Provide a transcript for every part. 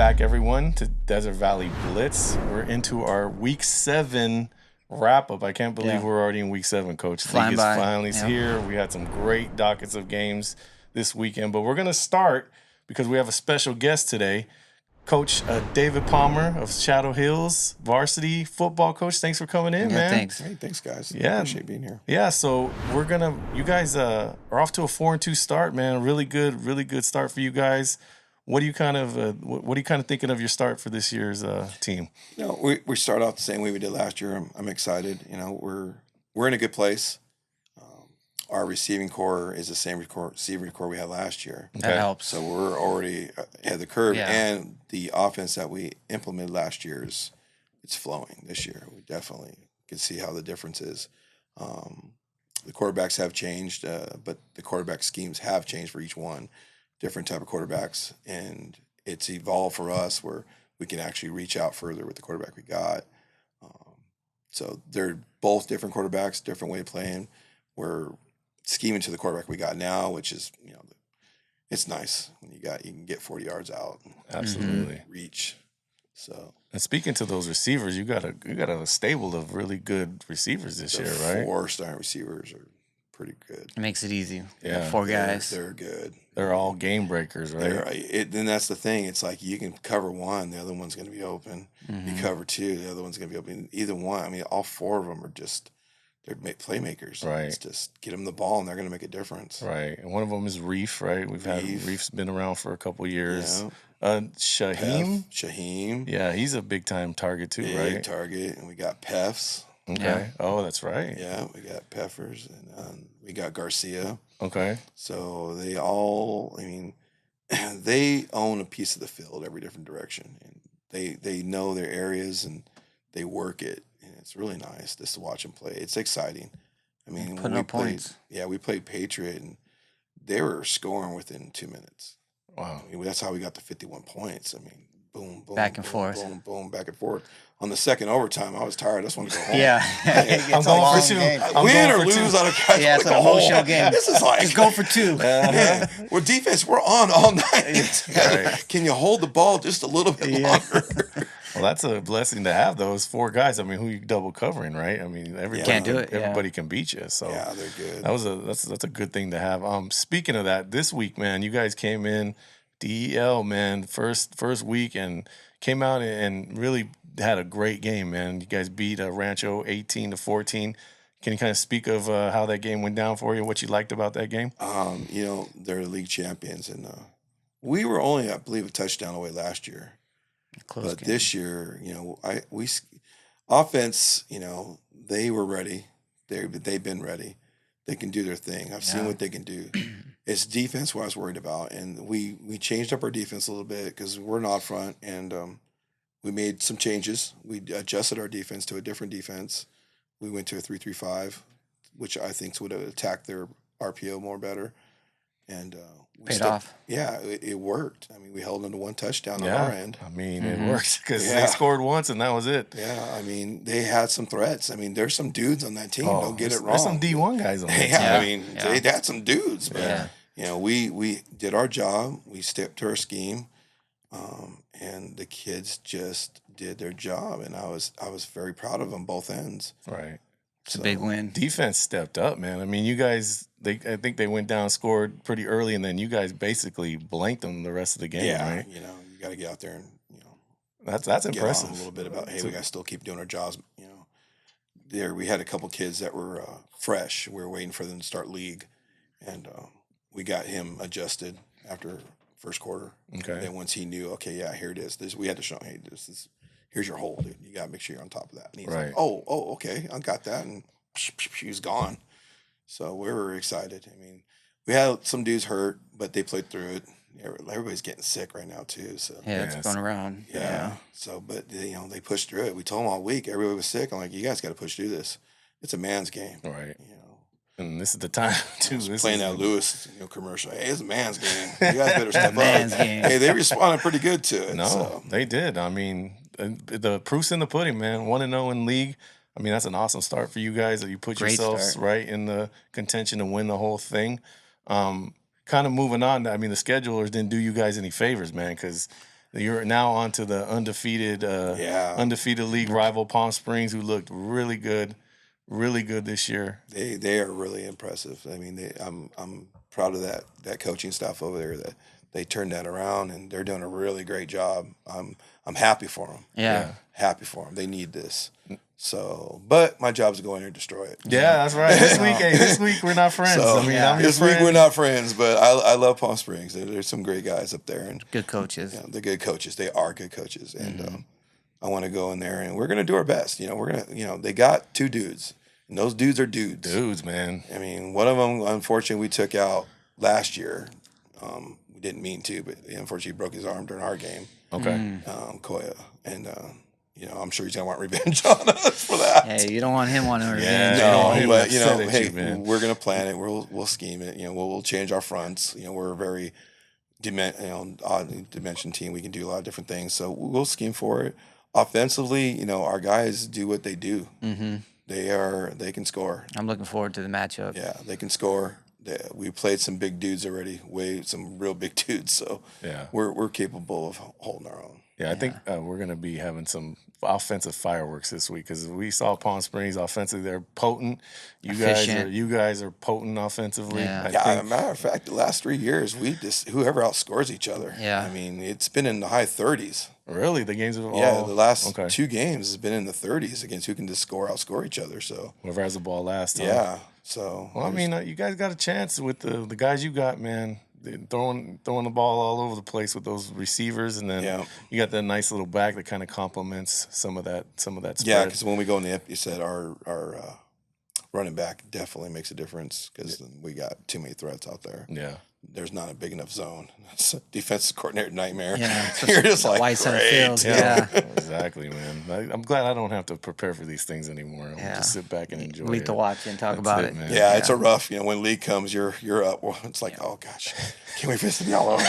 back, everyone, to Desert Valley Blitz. We're into our Week 7 wrap-up. I can't believe we're already in Week 7, Coach. League is finally here. We had some great dockets of games this weekend, but we're going to start because we have a special guest today. Coach David Palmer of Shadow Hills Varsity Football. Coach, thanks for coming in, man. Thanks. Hey, thanks, guys. Yeah. Appreciate being here. Yeah, so you guys are off to a 4-2 start, man. Really good start for you guys. What are you kind of thinking of your start for this year's team? You know, we start off the same way we did last year. I'm excited. You know, we're in a good place. Our receiving core is the same receiving core we had last year. That helps. So we're already ahead of the curve, and the offense that we implemented last year it's flowing this year. We definitely can see how the difference is. The quarterbacks have changed, but the quarterback schemes have changed for each one. Different type of quarterbacks, and it's evolved for us where we can actually reach out further with the quarterback we got. So they're both different quarterbacks, different way of playing. We're scheming to the quarterback we got now, which is, you know, it's nice when you can get 40 yards out. Absolutely. Reach. So. And speaking to those receivers, you got a stable of really good receivers this year, right? 4 starting receivers are pretty good. It makes it easy. Yeah. 4 guys. They're good. They're all game breakers, right? And that's the thing. It's like you can cover one, the other one's going to be open. You cover 2, the other one's going to be open. Either one. I mean, all 4 of them are just they're playmakers. Right. It's just get them the ball, and they're going to make a difference. Right. And one of them is Reef, right? Reef's been around for a couple years. Yeah. Shaheem. Yeah, he's a big-time target too, right? Big target. And we got Peffs. Okay. Yeah. Oh, that's right. Yeah, we got Peffers, and we got Garcia. Okay. So they all, I mean, they own a piece of the field every different direction, and they know their areas and they work it, and it's really nice just to watch them play. It's exciting. I mean, Putting up points. Yeah, we played Patriot, and they were scoring within 2 minutes. Wow. I mean, that's how we got the 51 points. I mean, boom, boom, Back and boom, forth. boom, boom, back and forth. On the second overtime, I was tired. I just wanted to go home. Yeah. I'm going for 2. Win or lose, I don't care. Yeah, it's an emotional game. This is like Just go for 2. yeah, we're defense. We're on all night. Right. Can you hold the ball just a little bit longer? Well, that's a blessing to have those 4 guys. I mean, who you double covering, right? I mean, everybody Can't do it, Everybody can beat you. So Yeah, they're good. that's a good thing to have. Speaking of that, this week, man, you guys came in DEL, man, first week and came out and really had a great game, man. You guys beat Rancho 18-14. Can you kind of speak of how that game went down for you? What you liked about that game? You know, they're league champions, and we were only, I believe, a touchdown away last year. Close But game. this year, you know, we offense, you know, they were ready. They've been ready. They can do their thing. I've seen what they can do. It's defense what I was worried about, and we changed up our defense a little bit because we're an odd front, and we made some changes. We adjusted our defense to a different defense. We went to a 3-3-5, which I think would have attacked their RPO more better. And Paid off. Yeah, it worked. I mean, we held them to 1 touchdown on our end. I mean, it worked because they scored once and that was it. Yeah, I mean, they had some threats. I mean, there's some dudes on that team. Don't get it wrong. There's some D1 guys on that team. I mean, they had some dudes. But, you know, we did our job. We stepped to our scheme, and the kids just did their job. And I was very proud of them both ends. Right. It's a big win. Defense stepped up, man. I mean, you guys, I think they went down, scored pretty early, and then you guys basically blanked them the rest of the game, right? You know, you got to get out there and, you know, that's impressive. A little bit about, hey, we got to still keep doing our jobs. You know, we had a couple kids that were fresh. We were waiting for them to start league, and we got him adjusted after first quarter. Okay. And then once he knew, okay, yeah, here it is. We had to show him, hey, here's your hole, dude. You got to make sure you're on top of that. And he's like, oh, okay, I got that. And he was gone. So we were excited. I mean, we had some dudes hurt, but they played through it. Everybody's getting sick right now, too. So it's going around. Yeah. So, but, you know, they pushed through it. We told them all week, everybody was sick. I'm like, you guys got to push through this. It's a man's game. Right. You know. And this is the time, too. Playing that Lewis commercial. Hey, it's a man's game. You guys better step up. Man's game. Hey, they responded pretty good to it. No, they did. I mean, the proof's in the pudding, man. 1-0 in league. I mean, that's an awesome start for you guys. That you put yourselves right in the contention to win the whole thing. Kind of moving on. I mean, the schedulers didn't do you guys any favors, man, because You're now on to the undefeated league rival Palm Springs, who looked really good this year. They are really impressive. I mean, I'm proud of that coaching staff over there, that they turned that around, and they're doing a really great job. I'm happy for them. Yeah. Happy for them. They need this. So, but my job is to go in there and destroy it. Yeah, that's right. This week we're not friends. So, I'm your this friend. week we're not friends, but I love Palm Springs. There's some great guys up there, and good coaches. They're good coaches. They are good coaches, and I want to go in there, and we're gonna do our best. They got 2 dudes, and those dudes are dudes. Dudes, man. I mean, one of them, unfortunately, we took out last year. We didn't mean to, but unfortunately, he broke his arm during our game. Okay. Koya, and I'm sure he's gonna want revenge on us for that. Hey, you don't want him wanting revenge. Yeah, but we're gonna plan it. We'll scheme it. We'll change our fronts. We're a very odd dimension team. We can do a lot of different things, so we'll scheme for it. Offensively, our guys do what they do. Mm-hmm. They can score. I'm looking forward to the matchup. Yeah, they can score. We played some big dudes already, some real big dudes. So we're capable of holding our own. Yeah, I think we're going to be having some offensive fireworks this week, because we saw Palm Springs offensively. They're potent. You guys are potent offensively. Yeah. As a matter of fact, the last 3 years, whoever outscores each other. Yeah. I mean, it's been in the high 30s. Really? The games have all... Yeah, the last 2 games has been in the 30s against who can just outscore each other. So whoever has the ball last. Yeah. So. Well, I mean, you guys got a chance with the guys you got, man. Throwing the ball all over the place with those receivers, and then you got that nice little back that kind of complements some of that spread. Yeah, because when we go in the you said our running back definitely makes a difference, because we got too many threats out there. Yeah. There's not a big enough zone. It's a defensive coordinator nightmare. Yeah, you're just like, wide center field. Yeah, exactly, man. I'm glad I don't have to prepare for these things anymore. I'll just sit back and enjoy it. To watch and talk about it. Man. Yeah, it's a rough. When league comes, you're up. Well, it's like, oh gosh, can't wait for this to be all over.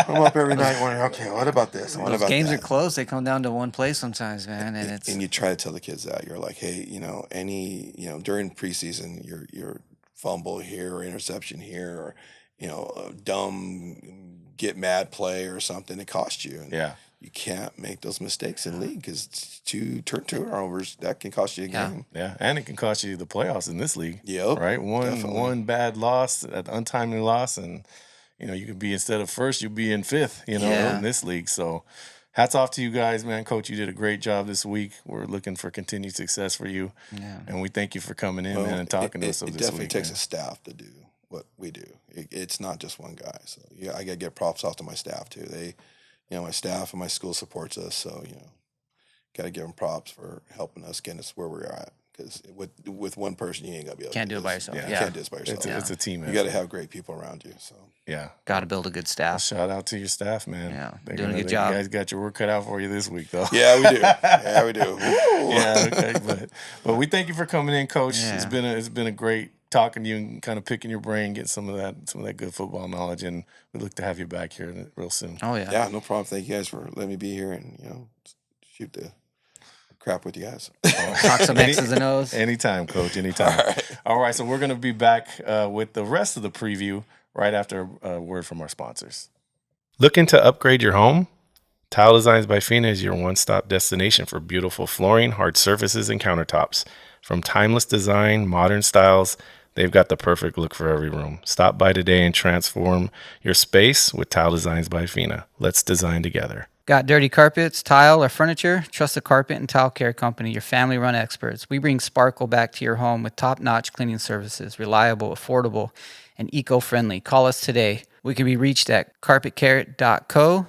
I'm up every night wondering, okay, what about this? What about games that? are close. They come down to one play sometimes, man, and you try to tell the kids that you're like, hey, during preseason, your fumble here or interception here, or a dumb get mad play or something, it costs you. And you can't make those mistakes in league, because 2 turnovers that can cost you a game. Yeah, and it can cost you the playoffs in this league. Yep, right. One bad loss, an untimely loss, and you could be, instead of first, you'll be in 5th. In this league. So, hats off to you guys, man. Coach, you did a great job this week. We're looking for continued success for you, and we thank you for coming in, man, and talking to us this week. It definitely takes a staff to do what we do. It's not just one guy. So I got to get props off to my staff too. They, my staff and my school supports us. So got to give them props for helping us get us where we're at. Because with one person, you ain't gonna be able. Can't do it by yourself. You can't do it by yourself. It's a team effort. You got to have great people around you. So got to build a good staff. Shout out to your staff, man. Yeah, doing a good job. You guys got your work cut out for you this week, though. Yeah, we do. Yeah, we do. Okay, but we thank you for coming in, Coach. Yeah. It's been a great talking to you and kind of picking your brain, getting some of that good football knowledge, and we look to have you back here real soon. Oh yeah. Yeah, no problem. Thank you guys for letting me be here and shoot the crap with you guys. Talk some X's and O's. Anytime, Coach. Anytime. All right. So we're going to be back with the rest of the preview right after a word from our sponsors. Looking to upgrade your home? Tile Designs by Fina is your one-stop destination for beautiful flooring, hard surfaces, and countertops. From timeless design, modern styles, they've got the perfect look for every room. Stop by today and transform your space with Tile Designs by Fina. Let's design together. Got dirty carpets, tile, or furniture? Trust the Carpet and Tile Care Company, your family-run experts. We bring sparkle back to your home with top-notch cleaning services, reliable, affordable, and eco-friendly. Call us today. We can be reached at carpetcarrot.co.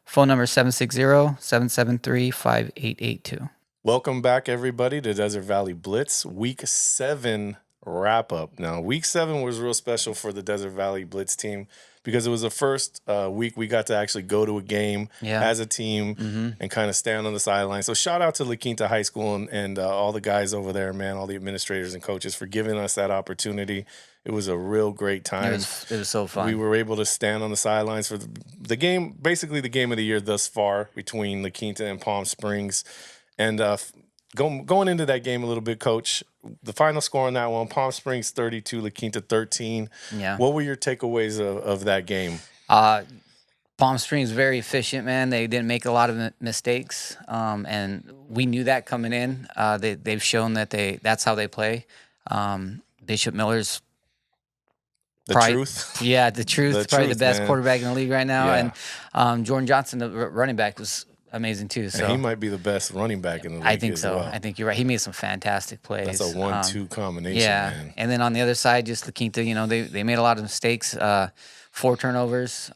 Phone number 760-773-5882. Welcome back, everybody, to Desert Valley Blitz Week 7 wrap-up. Now, Week 7 was real special for the Desert Valley Blitz team, because it was the first week we got to actually go to a game as a team and kind of stand on the sideline. So shout out to La Quinta High School and all the guys over there, man, all the administrators and coaches for giving us that opportunity. It was a real great time. It was so fun. We were able to stand on the sidelines for the game, basically the game of the year thus far between La Quinta and Palm Springs. And going into that game a little bit, Coach, the final score on that one, Palm Springs 32, La Quinta 13. Yeah. What were your takeaways of that game? Palm Springs very efficient, man. They didn't make a lot of mistakes, and we knew that coming in. They've shown that that's how they play. Bishop Miller's truth. Yeah, the truth. Probably the best man. quarterback in the league right now. Yeah. And Jordan Johnson, the running back, was amazing too. So and he might be the best running back in the league. I think so. Well. I think you're right. He made some fantastic plays. That's a 1-2 combination. Yeah, man. And then on the other side, just the Quinta. They made a lot of mistakes. 4 turnovers.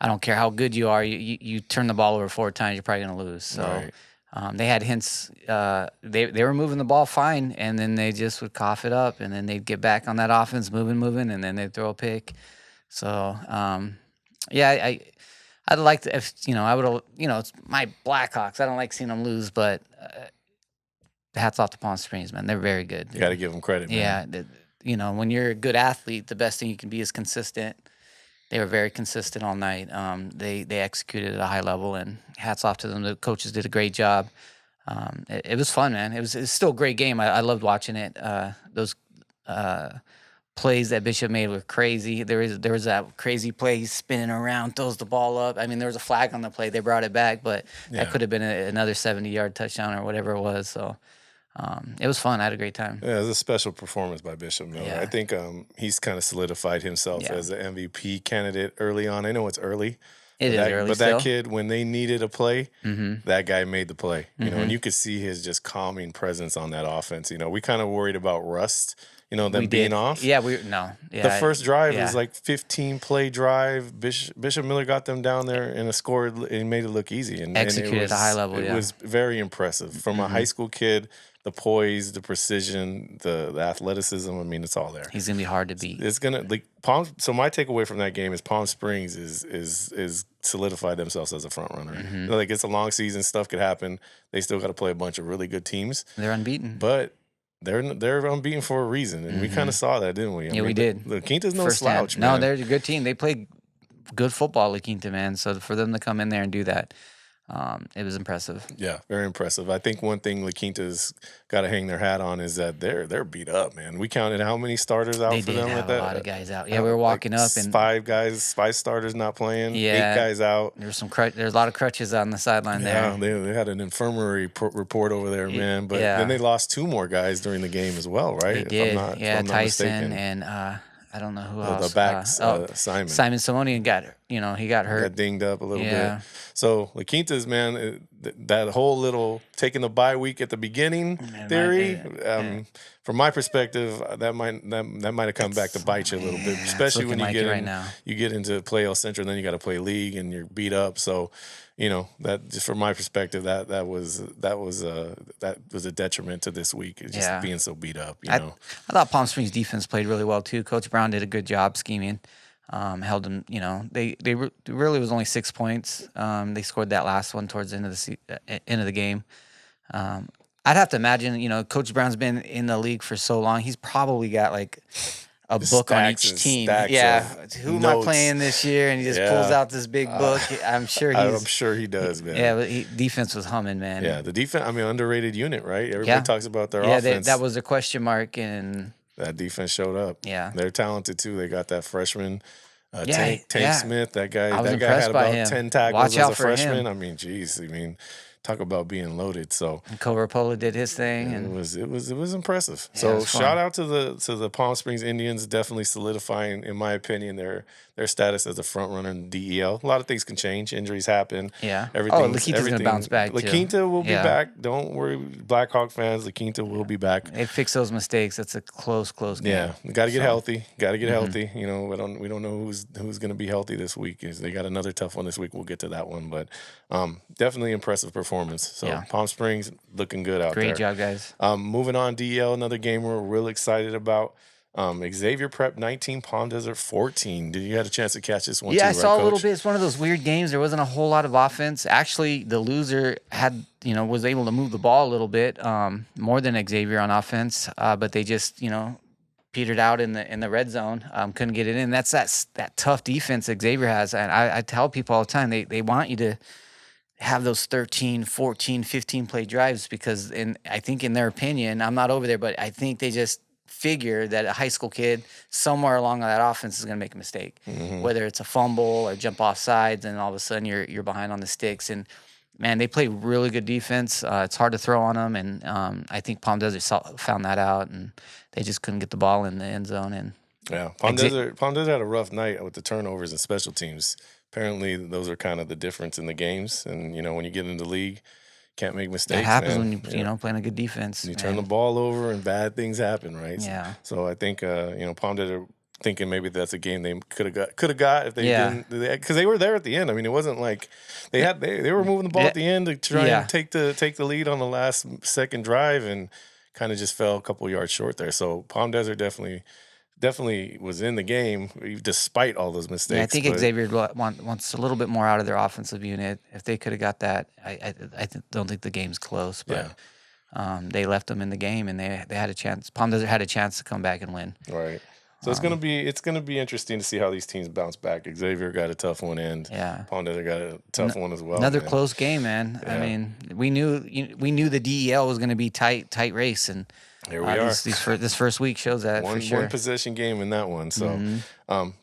I don't care how good you are. You turn the ball over 4 times, you're probably going to lose. So right. they had hints. They were moving the ball fine, and then they just would cough it up, and then they'd get back on that offense, moving, and then they'd throw a pick. So I'd like to, I would, it's my Blackhawks. I don't like seeing them lose, but hats off to Palm Springs, man. They're very good. You got to give them credit, man. Yeah, when you're a good athlete, the best thing you can be is consistent. They were very consistent all night. They executed at a high level, and hats off to them. The coaches did a great job. It was fun, man. It was still a great game. I loved watching it. Those plays that Bishop made were crazy. There was that crazy play. He's spinning around, throws the ball up. I mean, there was a flag on the play. They brought it back, but that could have been another 70-yard touchdown or whatever it was. So it was fun. I had a great time. Yeah, it was a special performance by Bishop Miller. Yeah. I think he's kind of solidified himself as an MVP candidate early on. I know it's early. It is early, but that kid, when they needed a play, that guy made the play. Mm-hmm. And you could see his just calming presence on that offense. We kind of worried about rust. Them being off. Yeah, the first drive was like 15-play drive. Bishop Miller got them down there and scored and made it look easy. And executed at a high level. It was very impressive from a high school kid. The poise, the precision, the athleticism. I mean, it's all there. He's gonna be hard to beat. It's gonna So my takeaway from that game is Palm Springs is solidified themselves as a front runner. Mm-hmm. Like, it's a long season. Stuff could happen. They still got to play a bunch of really good teams. They're unbeaten, but they're unbeaten for a reason, and we kind of saw that, didn't we? We did. The Quinta's no slouch, man. No, they're a good team. They play good football, La Quinta, man. So for them to come in there and do that, it was impressive. Yeah, very impressive. I think one thing La Quinta's got to hang their hat on is that they're beat up, man. We counted how many starters out for them. They did have a lot of guys out. Yeah, we were walking up and 5 starters not playing. 8 guys out. There's a lot of crutches on the sideline there. Yeah, they had an infirmary report over there, man. But then they lost 2 more guys during the game as well, right? They did. If I'm not Tyson mistaken. and I don't know who else. The backs, Simon. Simon Simonian got he got hurt. Got dinged up a little bit. So La Quinta's, man, that whole little taking the bye week at the beginning theory, from my perspective, that might have come back to bite you a little bit, especially when you get into play El Centro, and then you got to play league and you're beat up. So, that just from my perspective, that was a detriment to this week, just being so beat up. I thought Palm Springs defense played really well too. Coach Brown did a good job scheming. Held them, they really was only 6 points. They scored that last one towards the end of the game. I'd have to imagine, Coach Brown's been in the league for so long. He's probably got like a book on each team. Who am I playing this year? And he just pulls out this big book. I'm sure he does, man. Yeah, but defense was humming, man. Yeah, the defense. I mean, underrated unit, right? Everybody talks about their offense. That was a question mark, and that defense showed up. Yeah, they're talented too. They got that freshman. Tank Smith, that guy had about 10 tackles as a freshman. I mean, geez, talk about being loaded. So Coverapola did his thing, and it was impressive. Yeah, so shout out to the Palm Springs Indians, definitely solidifying, in my opinion, their status as a front runner in DEL. A lot of things can change. Injuries happen. Yeah. La Quinta's going to bounce back, La Quinta will be back. Don't worry, Blackhawk fans. La Quinta will be back. They fix those mistakes. That's a close game. Yeah. Got to get healthy. Healthy. We don't know who's going to be healthy this week. They got another tough one this week. We'll get to that one. But definitely impressive performance. So Palm Springs looking good out there. Great job, guys. Moving on, DEL, another game we're real excited about. Xavier Prep 19, Palm Desert 14. Did you have a chance to catch this one? Yeah, I saw a little bit. It's one of those weird games. There wasn't a whole lot of offense. Actually, the loser was able to move the ball a little bit more than Xavier on offense, but they just petered out in the red zone. Couldn't get it in. That's that tough defense that Xavier has, and I tell people all the time they want you to have those 13, 14, 15 play drives because I think in their opinion, I'm not over there, but I think they just figure that a high school kid somewhere along that offense is going to make a mistake, whether it's a fumble or jump off sides, and all of a sudden you're behind on the sticks. And man, they play really good defense. It's hard to throw on them, and I think Palm Desert found that out, and they just couldn't get the ball in the end zone. And yeah, Palm Desert had a rough night with the turnovers and special teams. Apparently, those are kind of the difference in the games. And when you get into the league, can't make mistakes. That happens man. when you playing a good defense. You turn the ball over and bad things happen, right? Yeah. So I think Palm Desert thinking maybe that's a game they could have got if they didn't, because they were there at the end. I mean, it wasn't like they were moving the ball at the end to try and take the lead on the last second drive, and kind of just fell a couple yards short there. So Palm Desert definitely was in the game despite all those mistakes. Yeah, I think Xavier wants a little bit more out of their offensive unit. If they could have got that, I don't think the game's close. But they left them in the game, and they had a chance. Palm Desert had a chance to come back and win. Right. So it's gonna be interesting to see how these teams bounce back. Xavier got a tough one, and Palm Desert got a tough one as well. Another close game, man. Yeah. I mean, we knew the DEL was going to be tight race, and here we are. This first week shows that for sure. One possession game in that one. So,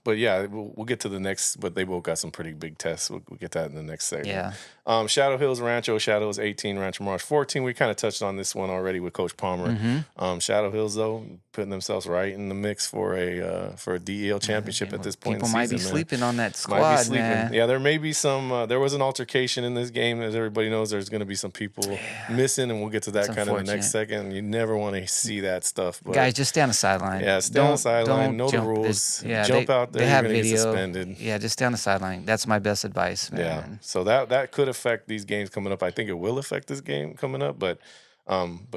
but yeah, we'll get to the next. But they both got some pretty big tests. We'll get that in the next segment. Yeah. Shadow Hills Rancho. Shadow Hills 18. Rancho Mirage 14. We kind of touched on this one already with Coach Palmer. Shadow Hills though putting themselves right in the mix for a DEL championship at this point. People in the might season, be sleeping on that squad, man. Yeah, there may be some. There was an altercation in this game, as everybody knows. There's going to be some people missing, and we'll get to that kind of in the next second. You never want to see that stuff. But guys, just stay on the sideline. Yeah, stay on the sideline. Know the rules. Jump out there. You're going to get suspended. Yeah, just stay on the sideline. That's my best advice, man. Yeah. So that could affect these games coming up. I think it will affect this game coming up, but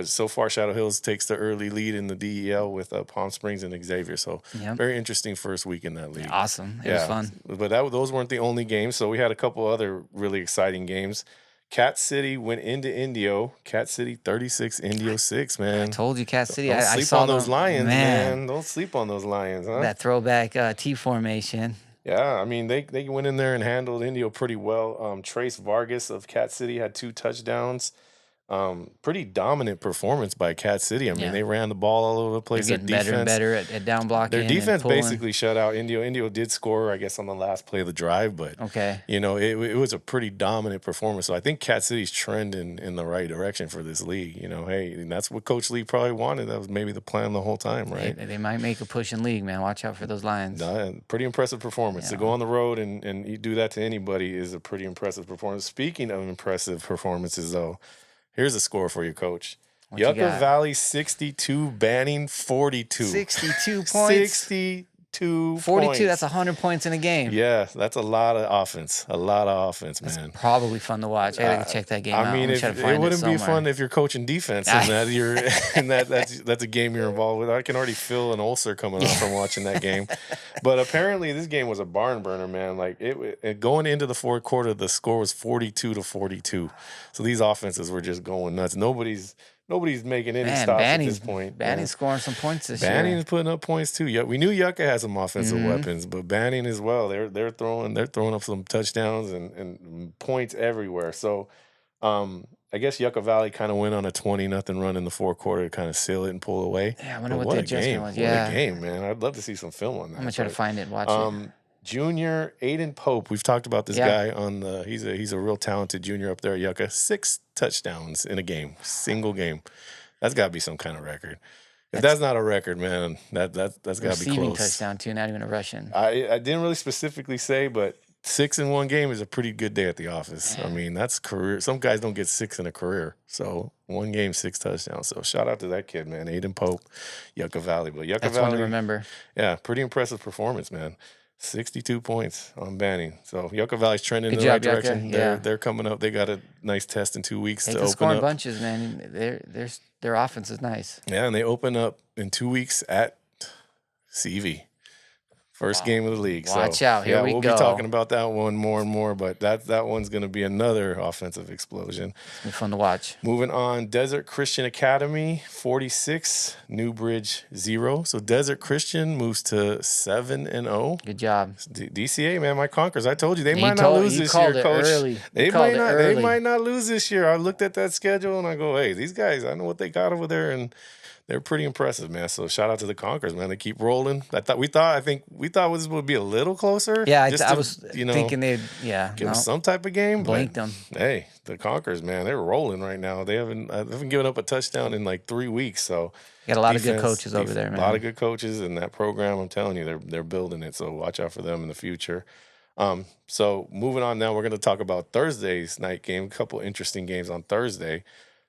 so far Shadow Hills takes the early lead in the DEL with Palm Springs and Xavier. So very interesting first week in that league. Yeah, awesome. It was fun. But those weren't the only games. So we had a couple other really exciting games. Cat City went into Indio. Cat City 36, Indio 6, man. I told you, Cat City. Don't sleep on those Lions, man. Don't sleep on those Lions, huh? That throwback T formation. Yeah, I mean, they went in there and handled Indio pretty well. Trace Vargas of Cat City had 2 touchdowns. Pretty dominant performance by Cat City. I mean, they ran the ball all over the place. They're getting better and better at down blocking. Their defense basically shut out Indio. Indio did score, I guess, on the last play of the drive, but it was a pretty dominant performance. So I think Cat City's trending in the right direction for this league. Hey, and that's what Coach Lee probably wanted. That was maybe the plan the whole time, right? They might make a push in league, man. Watch out for those Lions. Pretty impressive performance. To go on the road and you do that to anybody is a pretty impressive performance. Speaking of impressive performances, though, here's a score for you, Coach. Yucca Valley 62, Banning 42. 62 points. 62 42, points. That's 100 points in a game. Yeah, that's a lot of offense. A lot of offense, man. It's probably fun to watch. I gotta check that game out. I mean, it wouldn't be fun if you're coaching defense and that's a game you're involved with. I can already feel an ulcer coming up from watching that game. But apparently this game was a barn burner, man. Like going into the fourth quarter, the score was 42-42. So these offenses were just going nuts. Nobody's making any stops at this point. Banning's scoring some points this year. Banning's putting up points too. Yeah, we knew Yucca has some offensive weapons, but Banning as well. They're throwing up some touchdowns and points everywhere. So I guess Yucca Valley kind of went on a 20-0 run in the fourth quarter to kind of seal it and pull away. Yeah, I wonder what the adjustment was. What a game, man. I'd love to see some film on that. I'm gonna try to find it and watch it. Junior Aiden Pope. We've talked about this guy on the. He's a real talented junior up there at Yucca. 6 touchdowns in a game, single game. That's got to be some kind of record. If that's not a record, man, that's got to be close. Receiving touchdown too, not even a rushing. I didn't really specifically say, but 6 in one game is a pretty good day at the office. I mean, that's career. Some guys don't get 6 in a career. So one game, 6 touchdowns. So shout out to that kid, man. Aiden Pope, Yucca Valley. But Yucca Valley, one to remember. Yeah, pretty impressive performance, man. 62 points on Banning. So Yucca Valley's trending in the right direction. They're coming up. They got a nice test in 2 weeks to open up. They're scoring bunches, man. Their offense is nice. Yeah, and they open up in 2 weeks at CV. First game of the league. Watch out. Here we go. We'll be talking about that one more and more, but that one's going to be another offensive explosion. It's been fun to watch. Moving on, Desert Christian Academy, 46, Newbridge 0. So Desert Christian moves to 7-0. Good job. DCA, man, my Conquerors. I told you, they might not lose this year, Coach. They might not lose this year. I looked at that schedule and I go, hey, these guys, I know what they got over there in they're pretty impressive, man. So shout out to the Conquerors, man. They keep rolling. I think we thought this would be a little closer. Yeah, I was thinking they'd give them some type of game. Blinked them. Hey, the Conquerors, man, they're rolling right now. They haven't given up a touchdown in like 3 weeks. So got a lot of good coaches over there, man. A lot of good coaches in that program. I'm telling you, they're building it. So watch out for them in the future. So moving on now, we're going to talk about Thursday's night game. A couple interesting games on Thursday.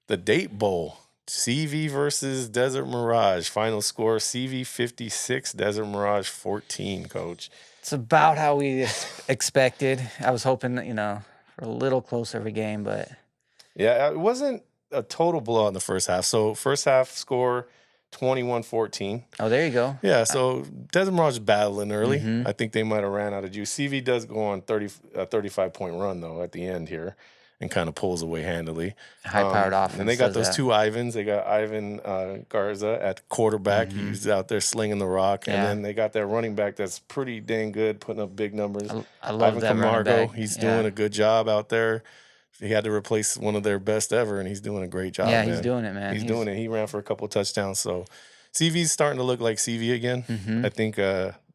The Date Bowl. CV versus Desert Mirage. Final score, CV 56, Desert Mirage 14, Coach. It's about how we expected. I was hoping, for a little closer of a game, but... Yeah, it wasn't a total blowout in the first half. So first half score, 21-14. Oh, there you go. Yeah, so Desert Mirage is battling early. Mm-hmm. I think they might have ran out of juice. CV does go on a 35-point run, though, at the end here. And kind of pulls away handily. High-powered offense. And they got those two Ivans. They got Ivan Garza at quarterback. Mm-hmm. He's out there slinging the rock. Yeah. And then they got that running back that's pretty dang good, putting up big numbers. I love Ivan that Camargo. Running back. He's doing a good job out there. He had to replace one of their best ever, and he's doing a great job, Yeah, he's doing it, man. He's doing it. He ran for a couple of touchdowns. So CV's starting to look like CV again. Mm-hmm. I think,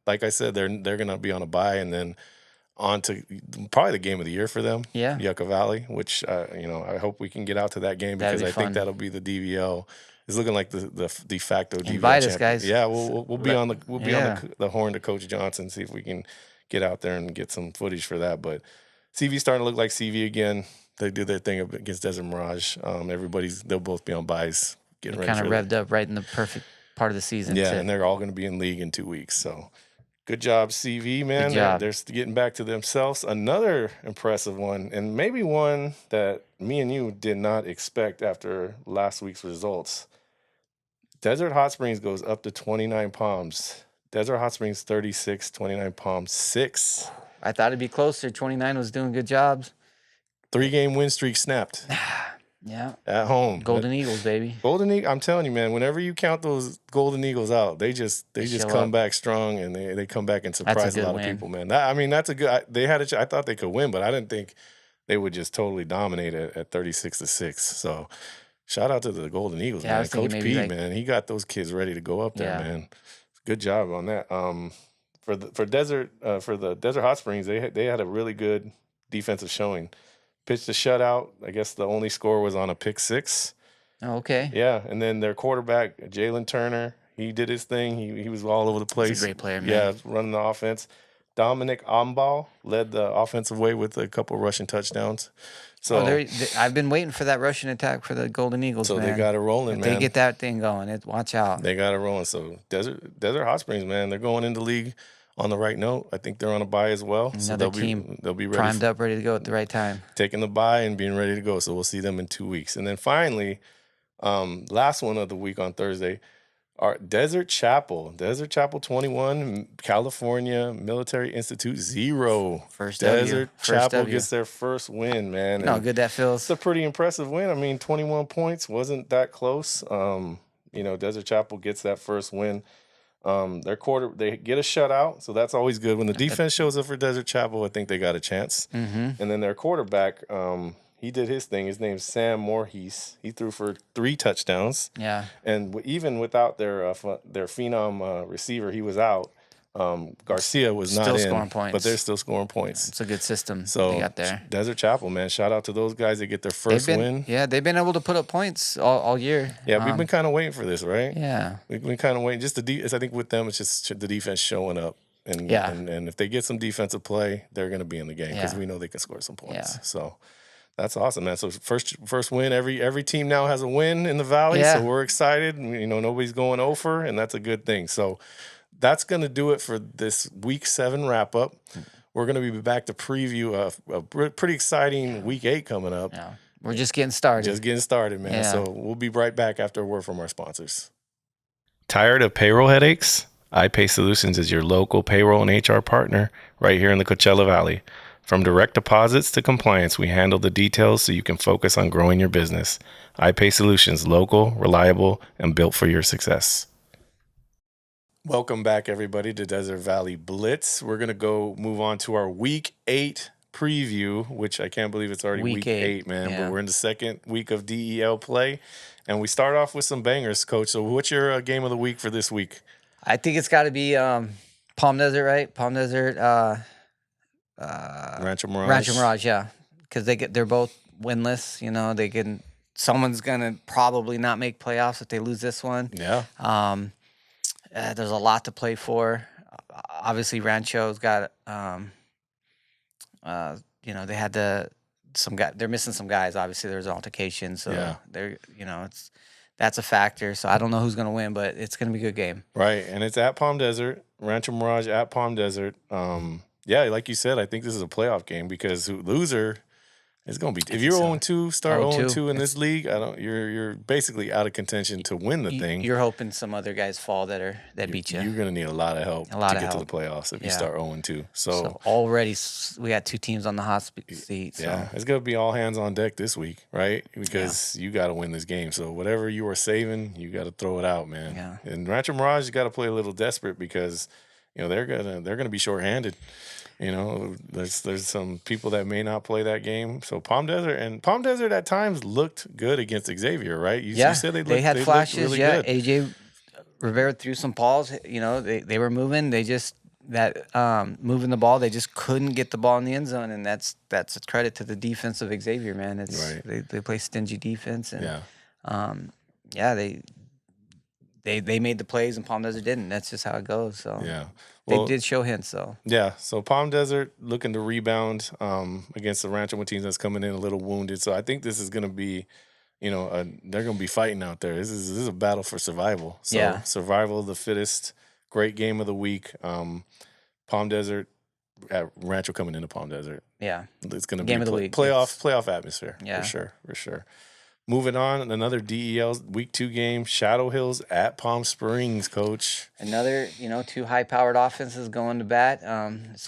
like I said, they're going to be on a bye, and then on to probably the game of the year for them, Yucca Valley, which, I hope we can get out to that game because I think that'll be the DVL. It's looking like the de facto DVL Invite us, guys. Yeah, we'll be on the horn to Coach Johnson, see if we can get out there and get some footage for that. But CV's starting to look like CV again. They do their thing against Desert Mirage. They'll both be on buys. Getting ready kind of revved up right in the perfect part of the season. Yeah, and they're all going to be in league in 2 weeks, so... Good job, CV, man. They're getting back to themselves. Another impressive one, and maybe one that me and you did not expect after last week's results. Desert Hot Springs goes up to 29 Palms. Desert Hot Springs 36, 29 Palms 6. I thought it'd be closer. 29 was doing good jobs. 3-game win streak snapped. Yeah. At home. Golden Eagles, baby. Golden Eagles, I'm telling you, man, whenever you count those Golden Eagles out, they just come back strong, and they come back and surprise a lot of people, man. That's a good I thought they could win, but I didn't think they would just totally dominate at 36-6. So shout out to the Golden Eagles, man. Coach P, man, he got those kids ready to go up there, man. Good job on that. For the Desert Hot Springs, they had a really good defensive showing. Pitched a shutout. I guess the only score was on a pick 6. Oh, okay. Yeah, and then their quarterback, Jalen Turner, he did his thing. He was all over the place. He's a great player, man. Yeah, running the offense. Dominic Ombal led the offensive way with a couple rushing touchdowns. So I've been waiting for that rushing attack for the Golden Eagles, so man. They got it rolling, man. They get that thing going. Watch out. They got it rolling. So Desert Hot Springs, man, they're going into league on the right note. I think they're on a bye as well. Another so they'll team be ready primed up, ready to go at the right time. Taking the bye and being ready to go. So we'll see them in 2 weeks. And then finally, last one of the week on Thursday, our Desert Chapel 21, California Military Institute 0. First Desert Chapel gets their first win, man. You know how good that feels. It's a pretty impressive win. 21 points wasn't that close. Desert Chapel gets that first win. They get a shutout, so that's always good. When the defense shows up for Desert Chapel, I think they got a chance. Mm-hmm. And then their quarterback, he did his thing. His name's Sam Morhees. He threw for 3 touchdowns. Yeah. And even without their phenom receiver, he was out. Garcia was not in, scoring points. But they're still scoring points. It's a good system so they got there. Desert Chapel, man, shout out to those guys. They get their first win. Yeah, they've been able to put up points all year. Yeah, we've been kind of waiting for this, right? Yeah. We've been kind of waiting. Just I think with them, it's just the defense showing up. And if they get some defensive play, they're going to be in the game because we know they can score some points. Yeah. So that's awesome, man. So first win. Every team now has a win in the Valley, so we're excited. Nobody's going over, and that's a good thing. So that's going to do it for this Week 7 wrap-up. We're going to be back to preview a pretty exciting Week 8 coming up. Yeah. We're just getting started. Just getting started, man. Yeah. So we'll be right back after a word from our sponsors. Tired of payroll headaches? iPay Solutions is your local payroll and HR partner right here in the Coachella Valley. From direct deposits to compliance, we handle the details so you can focus on growing your business. iPay Solutions, local, reliable, and built for your success. Welcome back, everybody, to Desert Valley Blitz. We're going to move on to our Week 8 preview, which I can't believe it's already week 8, man. Yeah. But we're in the second week of DEL play, and we start off with some bangers, Coach. So what's your game of the week for this week? I think it's got to be Palm Desert, right? Palm Desert. Rancho Mirage. Rancho Mirage, yeah, because they're both winless. You know, someone's gonna probably not make playoffs if they lose this one. Yeah. There's a lot to play for. Obviously, Rancho's got they had they're missing some guys. Obviously, there's an altercation, so that's a factor. So I don't know who's gonna win, but it's gonna be a good game. Right, and it's at Palm Desert, Rancho Mirage at Palm Desert. Yeah, like you said, I think this is a playoff game because loser is going to be. If you're 0-2, start 0-2 in this league, you're basically out of contention to win the thing. You're hoping some other guys fall that beat you. You're going to need a lot of help to get to the playoffs if you start 0-2. So already we got 2 teams on the hot seat. So. Yeah, it's going to be all hands on deck this week, right? Because you got to win this game. So whatever you are saving, you got to throw it out, man. Yeah. And Rancho Mirage, you got to play a little desperate because they're gonna be shorthanded. There's some people that may not play that game. So Palm Desert at times looked good against Xavier, right? You said they had flashes. Really good. AJ Rivera threw some balls. They were moving. They just moving the ball. They just couldn't get the ball in the end zone, and that's a credit to the defense of Xavier, man. It's right. They play stingy defense, and they made the plays and Palm Desert didn't. That's just how it goes. So they did show hints, though. Yeah. So Palm Desert looking to rebound against the Rancho team that's coming in a little wounded. So I think this is going to be, they're going to be fighting out there. This is a battle for survival. So survival of the fittest. Great game of the week. Palm Desert at Rancho coming into Palm Desert. Yeah. It's going to be a playoff atmosphere. Yeah. For sure. Moving on, another DEL Week 2 game, Shadow Hills at Palm Springs, Coach. Another, 2 high-powered offenses going to bat.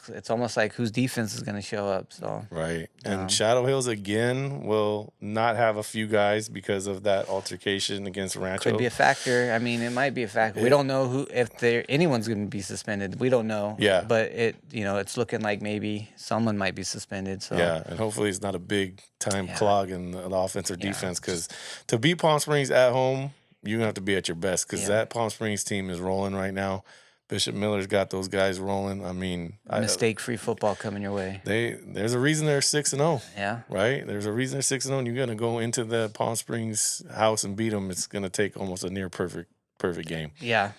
It's almost like whose defense is going to show up. So right, and Shadow Hills again will not have a few guys because of that altercation against Rancho. Could be a factor. I mean, it might be a factor. We don't know if anyone's going to be suspended. We don't know. Yeah, but it's looking like maybe someone might be suspended. So yeah, and hopefully it's not a big time clog in the offense or defense. Because to beat Palm Springs at home, you're going to have to be at your best because that Palm Springs team is rolling right now. Bishop Miller's got those guys rolling. I mean, mistake-free football coming your way. There's a reason they're 6-0. Yeah. Right? There's a reason they're 6-0, and you're going to go into the Palm Springs house and beat them. It's going to take almost a near perfect game. Yeah.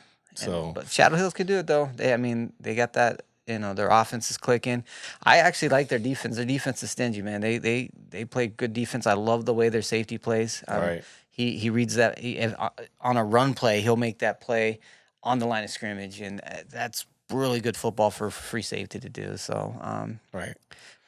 But Shadow Hills could do it, though. They got that. Their offense is clicking. I actually like their defense. Their defense is stingy, man. They play good defense. I love the way their safety plays. Right. He reads that. On a run play, he'll make that play on the line of scrimmage, and that's really good football for free safety to do. So, right.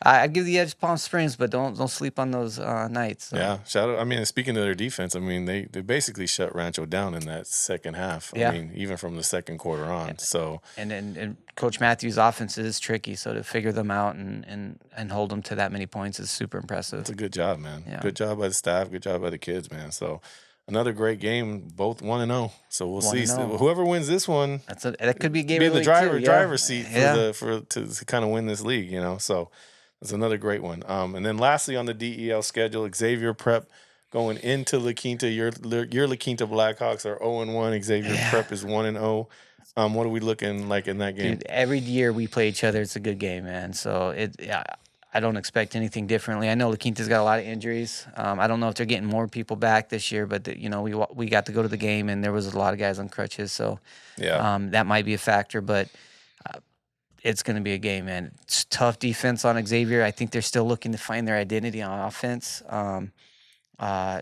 I give the edge to Palm Springs, but don't sleep on those nights. So. Yeah, Shadow. I mean, speaking of their defense, I mean they basically shut Rancho down in that second half. Yeah. I mean, even from the second quarter on. So and Coach Matthews' offense is tricky, so to figure them out and hold them to that many points is super impressive. It's a good job, man. Yeah. Good job by the staff. Good job by the kids, man. So another great game, both 1-0. So we'll see. Whoever wins this one, that could be a game. Be of the driver's seat for to kind of win this league, So. That's another great one. And then lastly on the DEL schedule, Xavier Prep going into La Quinta. Your La Quinta Blackhawks are 0-1. Xavier Prep is 1-0. What are we looking like in that game? Dude, every year we play each other, it's a good game, man. So I don't expect anything differently. I know La Quinta's got a lot of injuries. I don't know if they're getting more people back this year, but we got to go to the game and there was a lot of guys on crutches, so that might be a factor, but. It's going to be a game, man. It's tough defense on Xavier. I think they're still looking to find their identity on offense. And La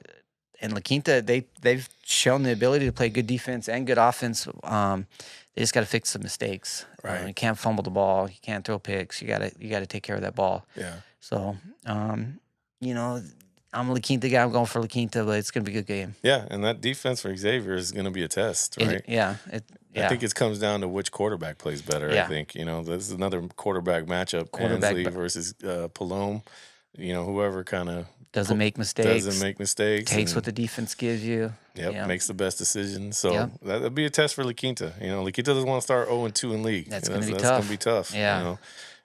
Quinta, they've shown the ability to play good defense and good offense. They just got to fix some mistakes. Right. You can't fumble the ball. You can't throw picks. You got to take care of that ball. Yeah. So, I'm a La Quinta guy. I'm going for La Quinta, but it's going to be a good game. Yeah, and that defense for Xavier is going to be a test, right? I think it comes down to which quarterback plays better. Yeah. I think this is another quarterback matchup. Ansley versus Palome. Whoever kind of doesn't make mistakes. Takes what the defense gives you. Makes the best decision. So that'll be a test for La Quinta. La Quinta doesn't want to start 0-2 in league. That's going to be tough. Going to be tough. Yeah.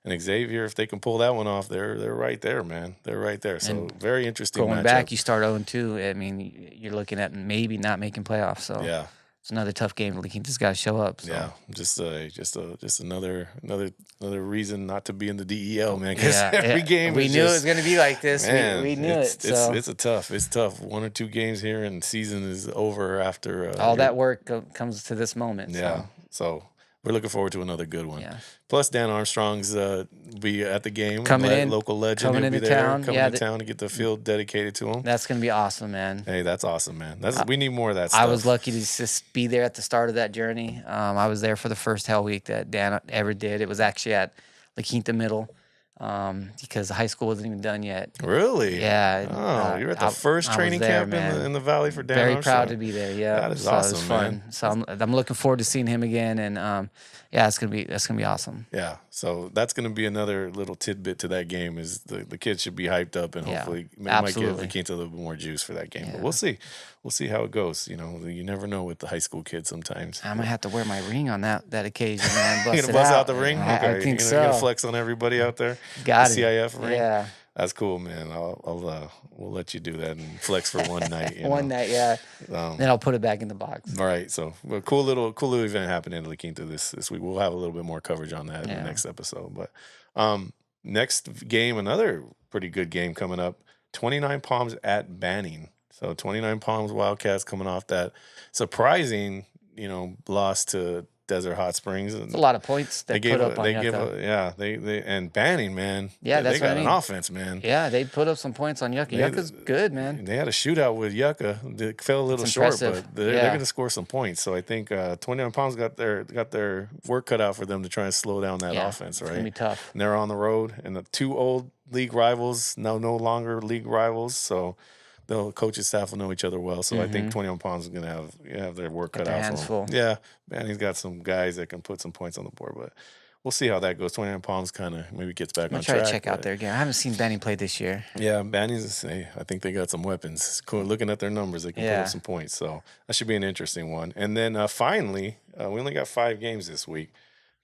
And Xavier, if they can pull that one off, they're right there, man. They're right there. So And very interesting. Going matchup. back, you start 0-2. I mean, you're looking at maybe not making playoffs. So yeah, it's another tough game. He just got to show up. So. Yeah, just another reason not to be in the DEL, man. Because every game we knew it was going to be like this. Man, we knew it. It's tough. 1 or 2 games here, and the season is over after all that work comes to this moment. Yeah, so we're looking forward to another good one. Yeah. Plus, Dan Armstrong's be at the game. Coming in, local legend. Coming into town. Coming to town to get the field dedicated to him. That's going to be awesome, man. Hey, that's awesome, man. We need more of that stuff. I was lucky to just be there at the start of that journey. I was there for the first Hell Week that Dan ever did. It was actually at La Quinta Middle. Because high school wasn't even done yet. Really? Yeah. Oh, you were at the first training camp in the Valley for Dan Very Armstrong. proud to be there. Yeah, that is awesome, it was fun. Man. So I'm looking forward to seeing him again, and that's gonna be awesome. Yeah. So that's gonna be another little tidbit to that game. Is the kids should be hyped up, and hopefully might give the kids a little bit more juice for that game. Yeah. But we'll see. We'll see how it goes. You know, you never know with the high school kids sometimes. I might have to wear my ring on that occasion, man. You're gonna bust out the ring? Okay. I think so. You're gonna flex on everybody out there. Got the CIF ring. Yeah. That's cool, man. We'll let you do that and flex for one night. Night, yeah. Then I'll put it back in the box. All right. So, cool little event happening in La Quinta this week. We'll have a little bit more coverage on that in the next episode. But next game, another pretty good game coming up. 29 Palms at Banning. So 29 Palms Wildcats coming off that surprising, loss to Desert Hot Springs. It's a lot of points they put up on Yucca. They and Banning, man. Yeah, they got an offense, man. Yeah, they put up some points on Yucca. Yucca's good, man. They had a shootout with Yucca. They fell a little short, but they're going to score some points. So I think 29 Palms got their work cut out for them to try and slow down that offense, right? It's going to be tough. And they're on the road, and the 2 old league rivals, now no longer league rivals, so the coaching staff will know each other well. So I think 21 Palms is going to have their work cut out for them. Yeah, man, he's got some guys that can put some points on the board, but we'll see how that goes. 29 Palms kind of maybe gets back on track. I'm try to check out their game. I haven't seen Banning play this year. Yeah, Banning's, I think they got some weapons. It's cool. Looking at their numbers, they can put up some points. So that should be an interesting one. And then finally, we only got 5 games this week.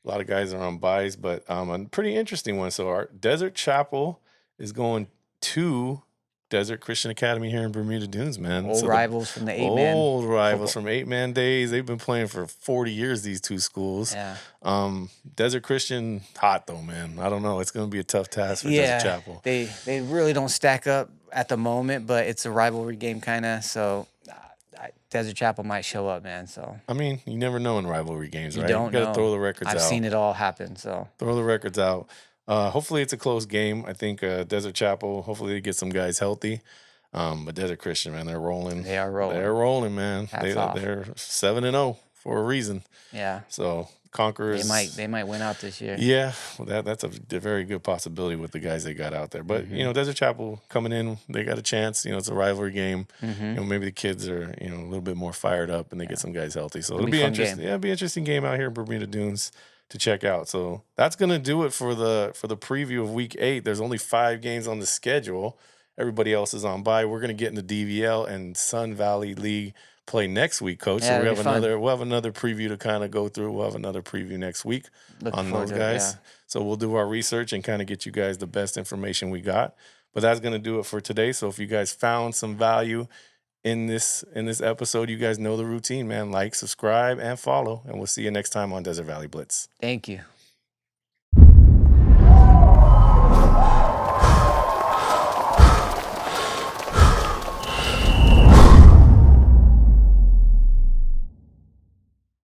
A lot of guys are on buys, but a pretty interesting one. So our Desert Chapel is going to Desert Christian Academy here in Bermuda Dunes, man. Old rivals from the 8-man. Old rivals from 8-man days. They've been playing for 40 years, these 2 schools. Yeah. Desert Christian, hot though, man. I don't know. It's going to be a tough task for Desert Chapel. They really don't stack up at the moment, but it's a rivalry game kind of. So Desert Chapel might show up, man. So I mean, you never know in rivalry games, right? You don't know. Got to throw the records out. I've seen it all happen. So throw the records out. Hopefully it's a close game. I think Desert Chapel, hopefully they get some guys healthy. But Desert Christian, man, they're rolling. They are rolling. They're rolling, man. Hats off. They're 7-0 for a reason. Yeah. So Conquerors. They might win out this year. Yeah, well, that's a very good possibility with the guys they got out there. But Desert Chapel coming in, they got a chance. It's a rivalry game. Maybe the kids are a little bit more fired up and they get some guys healthy. So it'll be interesting. Yeah, it'll be an interesting game out here in Bermuda Dunes to check out. So that's gonna do it for the preview of Week 8. There's only 5 games on the schedule. Everybody else is on bye. We're gonna get into DVL and Sun Valley League play next week, Coach. Yeah, so we'll have another preview to kind of go through. We'll have another preview next week on those guys. So we'll do our research and kind of get you guys the best information we got. But that's gonna do it for today. So if you guys found some value in this episode, you guys know the routine, man. Like, subscribe, and follow. And we'll see you next time on Desert Valley Blitz. Thank you.